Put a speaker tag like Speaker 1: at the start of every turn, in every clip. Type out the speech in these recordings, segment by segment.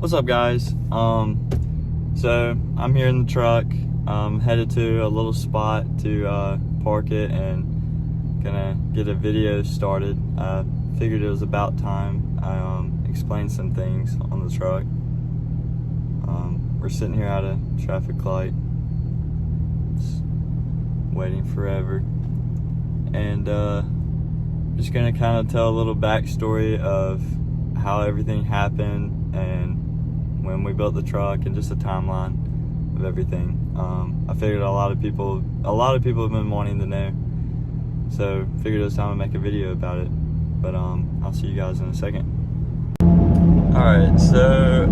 Speaker 1: What's up, guys? So I'm here in the truck, headed to a little spot to park it and gonna get a video started. I figured it was about time I explained some things on the truck. We're sitting here at a traffic light, just waiting forever, and just gonna kind of tell a little backstory of how everything happened and when we built the truck, and just a timeline of everything. I figured a lot of people have been wanting to know, so figured it was time to make a video about it. But I'll see you guys in a second. Alright, so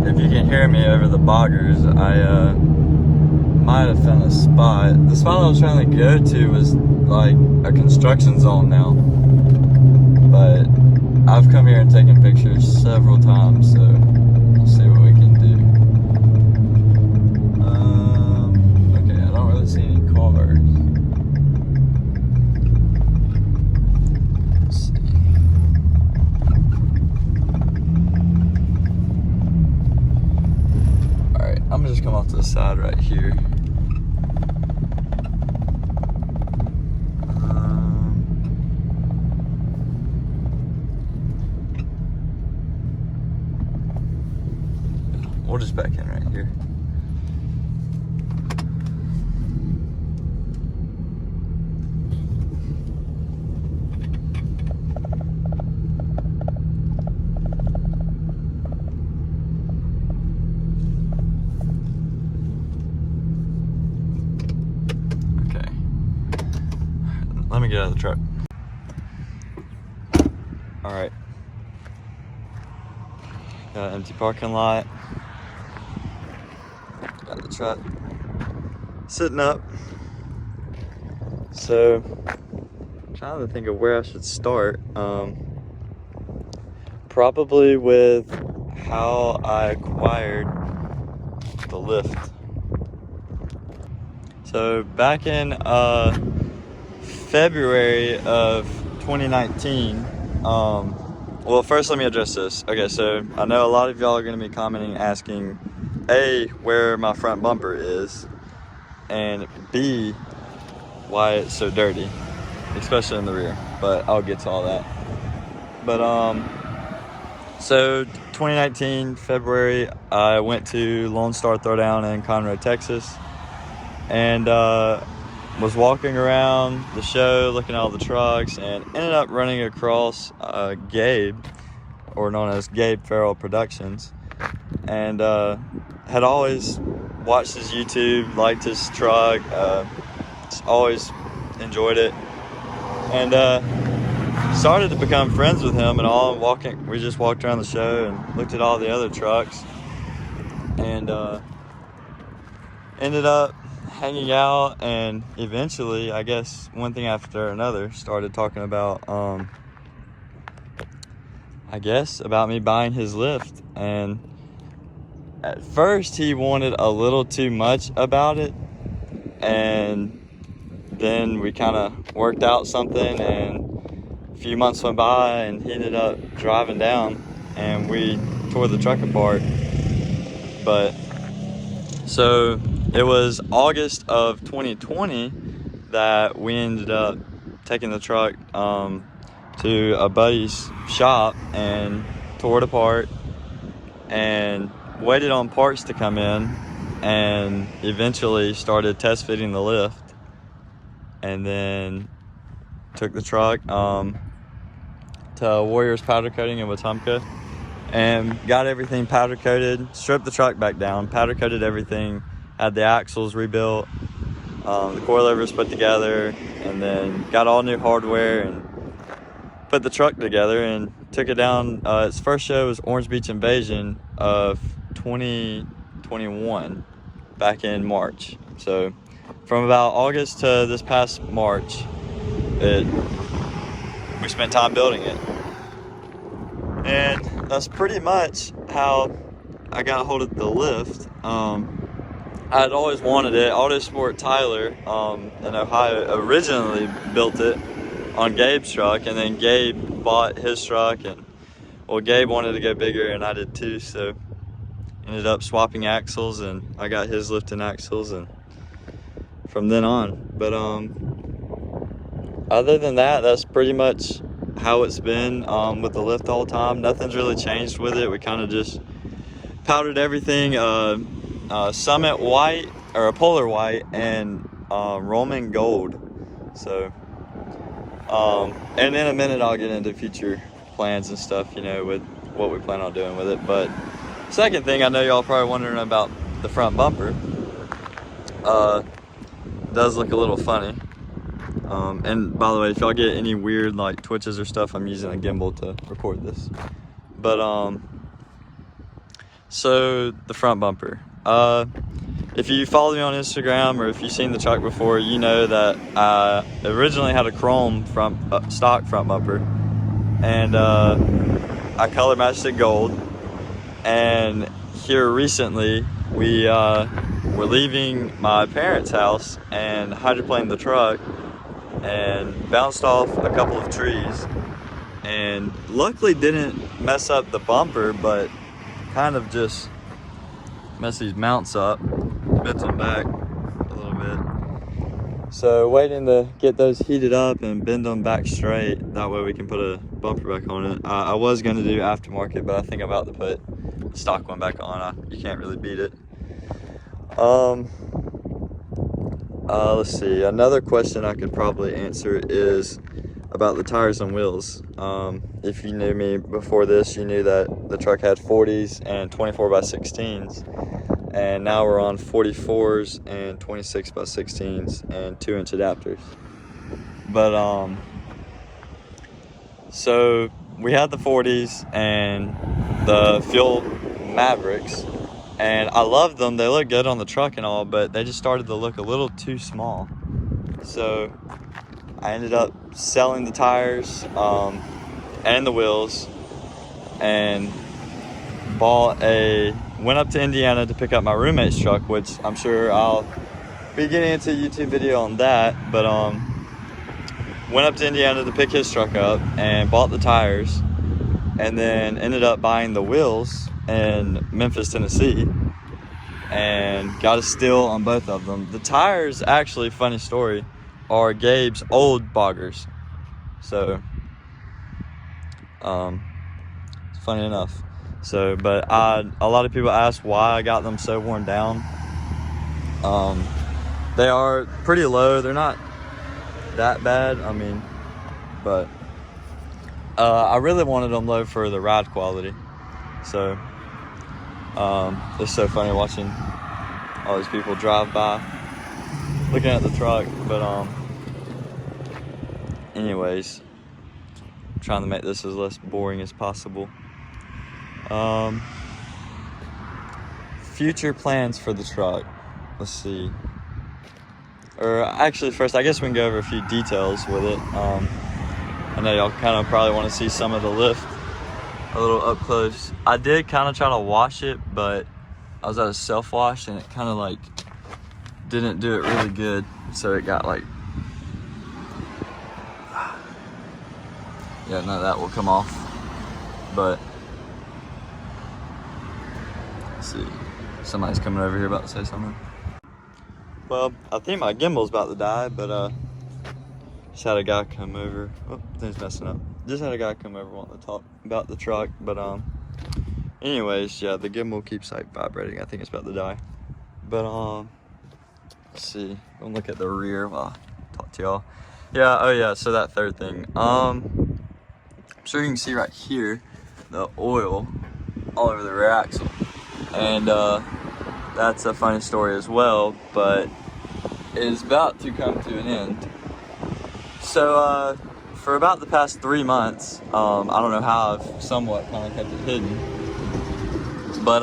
Speaker 1: if you can hear me over the boggers, I might have found a spot. The spot I was trying to go to was like a construction zone now, but I've come here and taken pictures several times, so we'll see what we can do. Okay, I don't really see any cars. Let's see. Alright, I'm gonna just come off to the side right here. We'll just back in right here. Okay. Let me get out of the truck. All right. Got an empty parking lot. Got the truck sitting up. So I'm trying to think of where I should start. Probably with how I acquired the lift. So back in February of 2019, well, first let me address this. Okay, so I know a lot of y'all are going to be commenting, asking A, where my front bumper is, and B, why it's so dirty, especially in the rear, but I'll get to all that. But so 2019 February, I went to Lone Star Throwdown in Conroe, Texas, and was walking around the show looking at all the trucks, and ended up running across Gabe, or known as Gabe Farrell Productions, and had always watched his YouTube, liked his truck, just always enjoyed it, and started to become friends with him and all. We just walked around the show and looked at all the other trucks, and ended up hanging out, and eventually, I guess one thing after another, started talking about I guess about me buying his lift. And at first he wanted a little too much about it, and then we kind of worked out something, and a few months went by, and he ended up driving down and we tore the truck apart. But so it was August of 2020 that we ended up taking the truck to a buddy's shop and tore it apart, and waited on parts to come in, and eventually started test fitting the lift, and then took the truck to Warriors Powder Coating in Wetumpka and got everything powder coated, stripped the truck back down, powder coated everything, had the axles rebuilt, the coilovers put together, and then got all new hardware and put the truck together and took it down. Its first show was Orange Beach Invasion of 2021, back in March. So from about August to this past March, we spent time building it. And that's pretty much how I got a hold of the lift. I had always wanted it. Autosport Tyler in Ohio originally built it on Gabe's truck, and then Gabe bought his truck, and well, Gabe wanted to go bigger and I did too, so ended up swapping axles, and I got his lifting axles, and from then on. But other than that, that's pretty much how it's been with the lift the whole time. Nothing's really changed with it. We kind of just powdered everything Summit white, or a polar white, and Roman gold. So and in a minute I'll get into future plans and stuff, you know, with what we plan on doing with it. But second thing, I know y'all probably wondering about the front bumper. Does look a little funny. And by the way, if y'all get any weird like twitches or stuff, I'm using a gimbal to record this. But so the front bumper. If you follow me on Instagram, or if you've seen the truck before, you know that I originally had a chrome stock front bumper, and I color matched it gold. And here recently, we were leaving my parents' house and hydroplaned the truck and bounced off a couple of trees, and luckily didn't mess up the bumper, but kind of just messed these mounts up, bent them back a little bit. So waiting to get those heated up and bend them back straight, that way we can put a bumper back on it. I was going to do aftermarket, but I think I'm about to put the stock one back on. You can't really beat it. Let's see, another question I could probably answer is about the tires and wheels. If you knew me before this, you knew that the truck had 40s and 24x16s, and now we're on 44s and 26x16s and 2-inch adapters. But so we had the 40s and the Fuel Mavericks, and I loved them. They look good on the truck and all, but they just started to look a little too small. So I ended up selling the tires and the wheels, and went up to Indiana to pick up my roommate's truck, which I'm sure I'll be getting into a YouTube video on that. But went up to Indiana to pick his truck up and bought the tires, and then ended up buying the wheels in Memphis, Tennessee, and got a steal on both of them. The tires, actually, funny story, are Gabe's old boggers. So it's funny enough. So, but a lot of people ask why I got them so worn down. They are pretty low. They're not that bad, I mean, but I really wanted them low for the ride quality. So it's so funny watching all these people drive by looking at the truck. But anyways, I'm trying to make this as less boring as possible. Future plans for the truck. Let's see. Or actually, first, I guess we can go over a few details with it. I know y'all kind of probably want to see some of the lift a little up close. I did kind of try to wash it, but I was at a self-wash and it kind of like didn't do it really good. So it got like, yeah, none of that will come off. But let's see, somebody's coming over here about to say something. Well, I think my gimbal's about to die, but just had a guy come over. Oh, thing's messing up. Just had a guy come over wanting to talk about the truck, but anyways, yeah, the gimbal keeps like vibrating. I think it's about to die. But let's see. Don't look at the rear while I talk to y'all. Yeah, oh yeah, so that third thing. I'm sure you can see right here the oil all over the rear axle. And that's a funny story as well, but it is about to come to an end. So for about the past 3 months, I don't know how I've somewhat kind of kept it hidden, but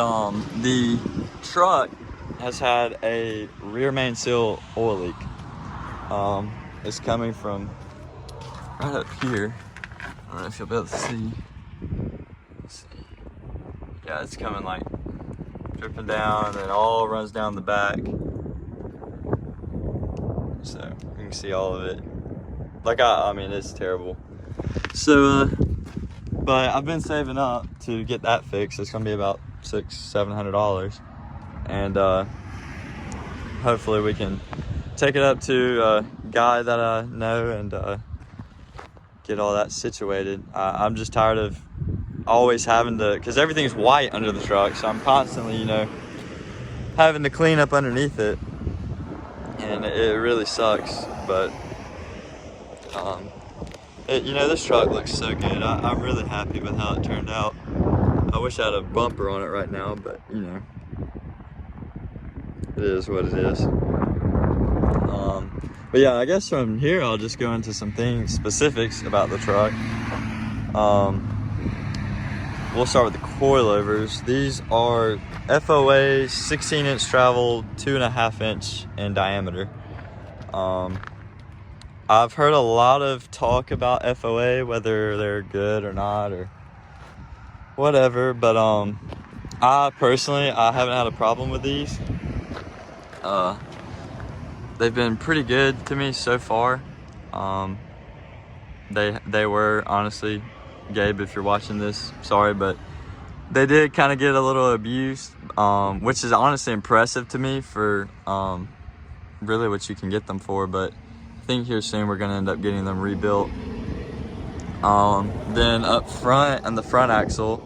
Speaker 1: the truck has had a rear main seal oil leak. It's coming from right up here. I don't know if you'll be able to see. Let's see. Yeah, it's coming like dripping down, and then all runs down the back. So you can see all of it. Like I mean, it's terrible. So But I've been saving up to get that fixed. It's gonna be about $600-700, and hopefully we can take it up to a guy that I know and get all that situated. I'm just tired of always having to, because everything's white under the truck, so I'm constantly, you know, having to clean up underneath it, and it really sucks. But you know, this truck looks so good. I'm really happy with how it turned out. I wish I had a bumper on it right now, but you know, it is what it is. But yeah, I guess from here I'll just go into some specifics about the truck. We'll start with the coilovers. These are FOA 16-inch travel, 2.5-inch in diameter. I've heard a lot of talk about FOA, whether they're good or not or whatever, but I personally haven't had a problem with these. They've been pretty good to me so far. They were, honestly, Gabe, if you're watching this, sorry, but they did kind of get a little abused, which is honestly impressive to me for really what you can get them for. But I think here soon we're gonna end up getting them rebuilt. Then up front and the front axle,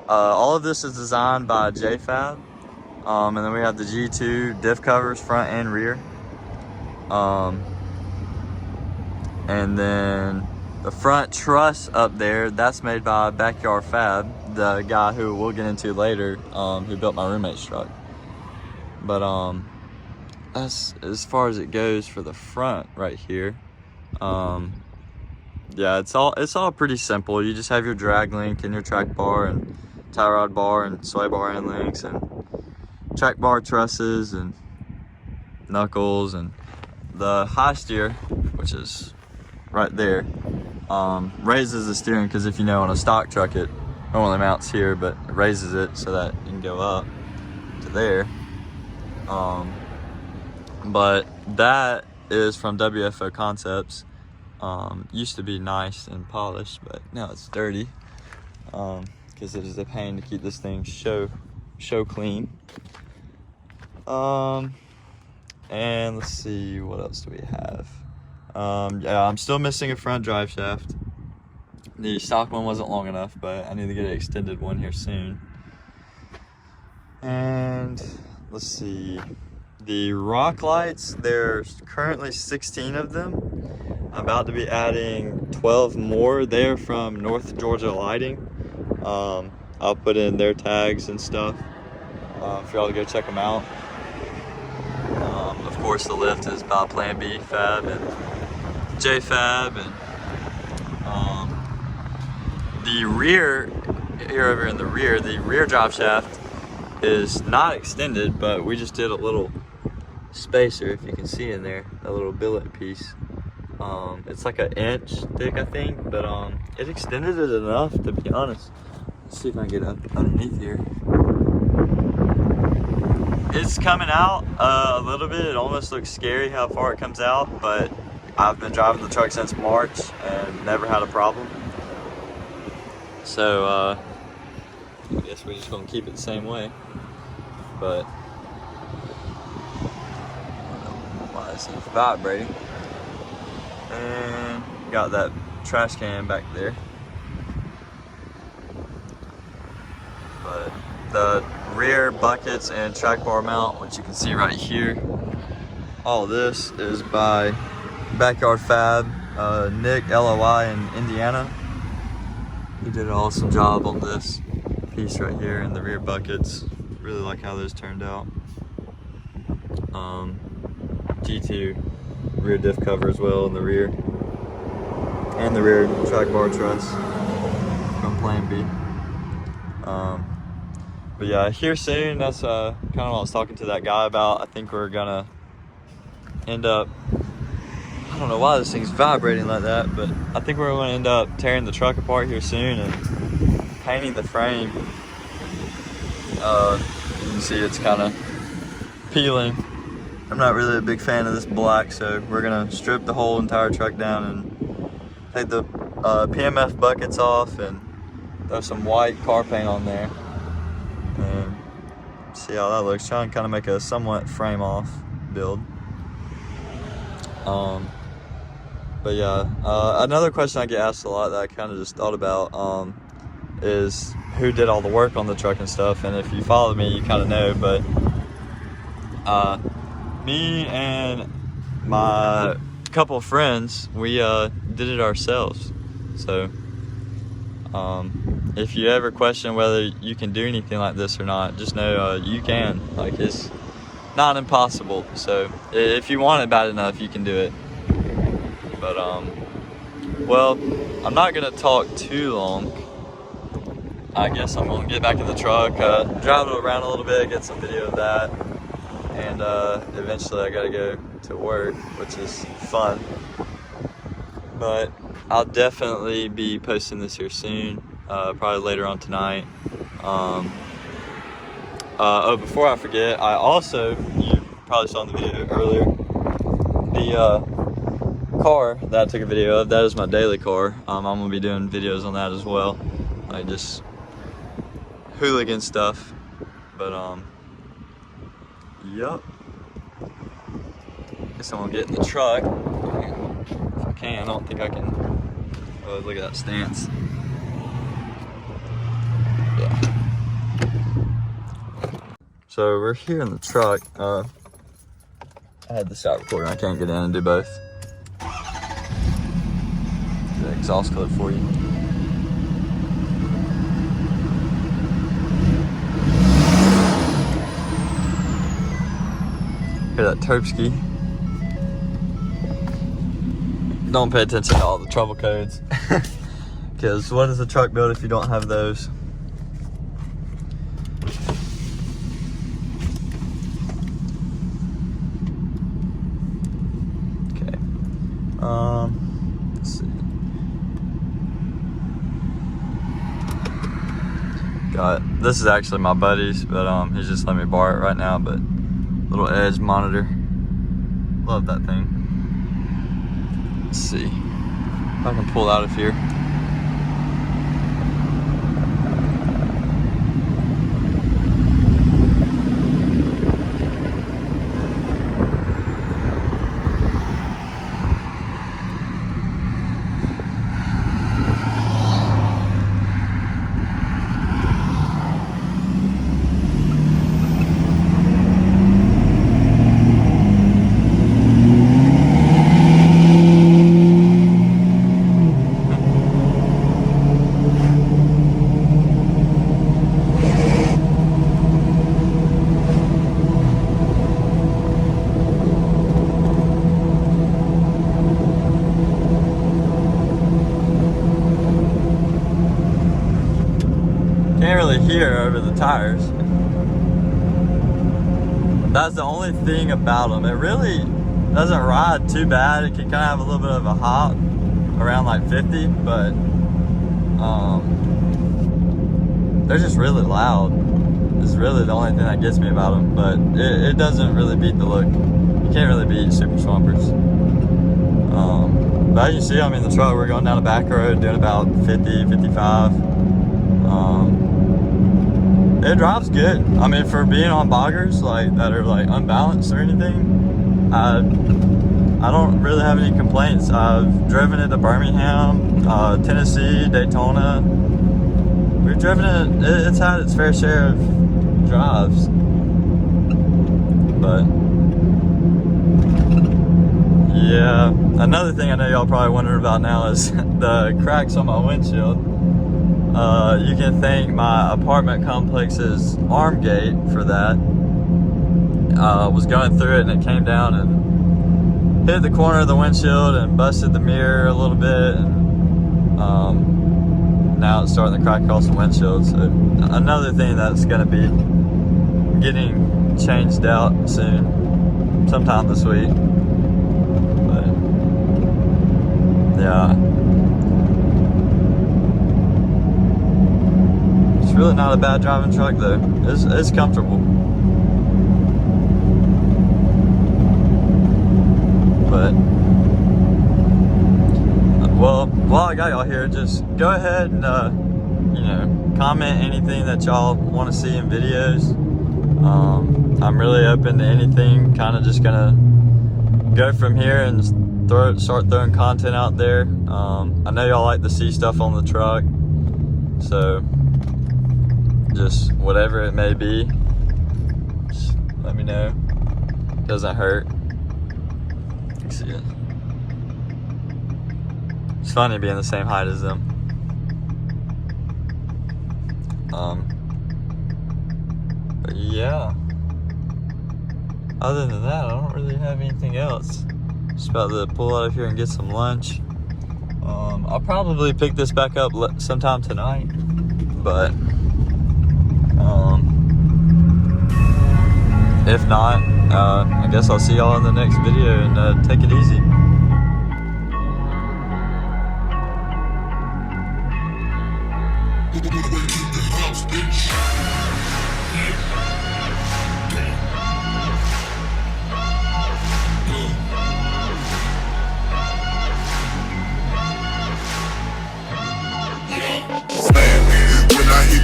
Speaker 1: all of this is designed by JFab, and then we have the G2 diff covers front and rear. And then the front truss up there, that's made by Backyard Fab, the guy who we'll get into later, who built my roommate's truck. But that's as far as it goes for the front right here. Yeah, it's all pretty simple. You just have your drag link and your track bar and tie rod bar and sway bar end links and track bar trusses and knuckles, and the high steer, which is right there, raises the steering, because if you know, on a stock truck it normally mounts here, but it raises it so that you can go up to there. But that is from WFO Concepts. Used to be nice and polished, but now it's dirty, because it is a pain to keep this thing show clean. And let's see, what else do we have? Yeah, I'm still missing a front drive shaft. The stock one wasn't long enough, but I need to get an extended one here soon. And let's see, the rock lights, there's currently 16 of them. I'm about to be adding 12 more. They're from North Georgia Lighting. I'll put in their tags and stuff for y'all to go check them out. Of course, the lift is by Plan B Fab and J Fab, and the rear here, over in the rear drive shaft is not extended, but we just did a little spacer, if you can see in there, a little billet piece. It's like an inch thick, I think, but it extended it enough, to be honest. Let's see if I can get up underneath here. It's coming out a little bit. It almost looks scary how far it comes out, but I've been driving the truck since March and never had a problem. So I guess we're just gonna keep it the same way. But I don't know why this is vibrating. And got that trash can back there. But the rear buckets and track bar mount, which you can see right here, all of this is by Backyard Fab, Nick LOI in Indiana. He did an awesome job on this piece right here and the rear buckets. Really like how those turned out. G2 rear diff cover as well in the rear, and the rear track bar truss from Plan B. But yeah, here soon, that's kind of what I was talking to that guy about. I think we're gonna end up, I don't know why this thing's vibrating like that, but I think we're gonna end up tearing the truck apart here soon and painting the frame. You can see it's kind of peeling. I'm not really a big fan of this black, so we're gonna strip the whole entire truck down and take the PMF buckets off and throw some white car paint on there and see how that looks. Try and kind of make a somewhat frame off build. But yeah, another question I get asked a lot that I kind of just thought about is who did all the work on the truck and stuff. And if you follow me, you kind of know, but me and my couple of friends, we did it ourselves. So if you ever question whether you can do anything like this or not, just know you can. Like, it's not impossible. So if you want it bad enough, you can do it. But well, I'm not gonna talk too long. I guess I'm gonna get back in the truck, drive it around a little bit, get some video of that, and eventually I gotta go to work, which is fun. But I'll definitely be posting this here soon, probably later on tonight. Oh, before I forget, I also, you probably saw in the video earlier, the car that I took a video of, that is my daily car. I'm gonna be doing videos on that as well, like just hooligan stuff. But yep, guess I'm gonna get in the truck if I can. I don't think I can. Oh, look at that stance. Yeah. So we're here in the truck. I had to stop recording. I can't get in and do both. The exhaust clip for you. Hear that Terpsky. Don't pay attention to all the trouble codes. Because what is a truck build if you don't have those? Okay. Let's see. This is actually my buddy's, but he's just letting me borrow it right now. But little edge monitor, love that thing. Let's see if I can pull out of here. Can't really hear over the tires. That's the only thing about them. It really doesn't ride too bad. It can kind of have a little bit of a hop around like 50, but they're just really loud. It's really the only thing that gets me about them, but it doesn't really beat the look. You can't really beat Super Swampers. But as you see, I'm in the truck. We're going down a back road doing about 50, 55. It drives good. I mean, for being on boggers like that are like unbalanced or anything, I don't really have any complaints. I've driven it to Birmingham, Tennessee, Daytona. We've driven it. It's had its fair share of drives, but yeah. Another thing I know y'all probably wondering about now is the cracks on my windshield. You can thank my apartment complex's arm gate for that. Was going through it and it came down and hit the corner of the windshield and busted the mirror a little bit, and now it's starting to crack across the windshield. So another thing that's going to be getting changed out soon, sometime this week. But yeah. Really not a bad driving truck though. It's comfortable. But well, while I got y'all here, just go ahead and comment anything that y'all want to see in videos. I'm really open to anything. Kind of just gonna go from here and start throwing content out there. I know y'all like to see stuff on the truck, so just whatever it may be, just let me know. Doesn't hurt. You can see it. It's funny being the same height as them. But yeah, other than that, I don't really have anything else. Just about to pull out of here and get some lunch. I'll probably pick this back up sometime tonight, but if not, I guess I'll see y'all in the next video, and take it easy.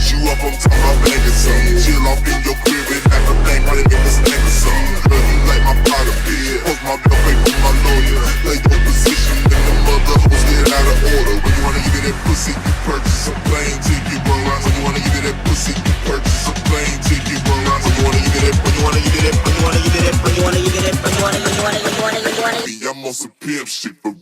Speaker 2: You up, I'm talking about banging some. Chill off in your crib and have a thing right in the snake or something. Girl, you like my pot of beer. Post my bill, pay for my lawyer. Play your position and the mother hoes get out of order. When you wanna give it that pussy, you purchase a plane ticket. When you wanna give it that pussy, you purchase a plane ticket. When you wanna give it that, when you wanna give it that, when you wanna give it that, when you wanna give it that, when you wanna. I'm on some pimp shit, but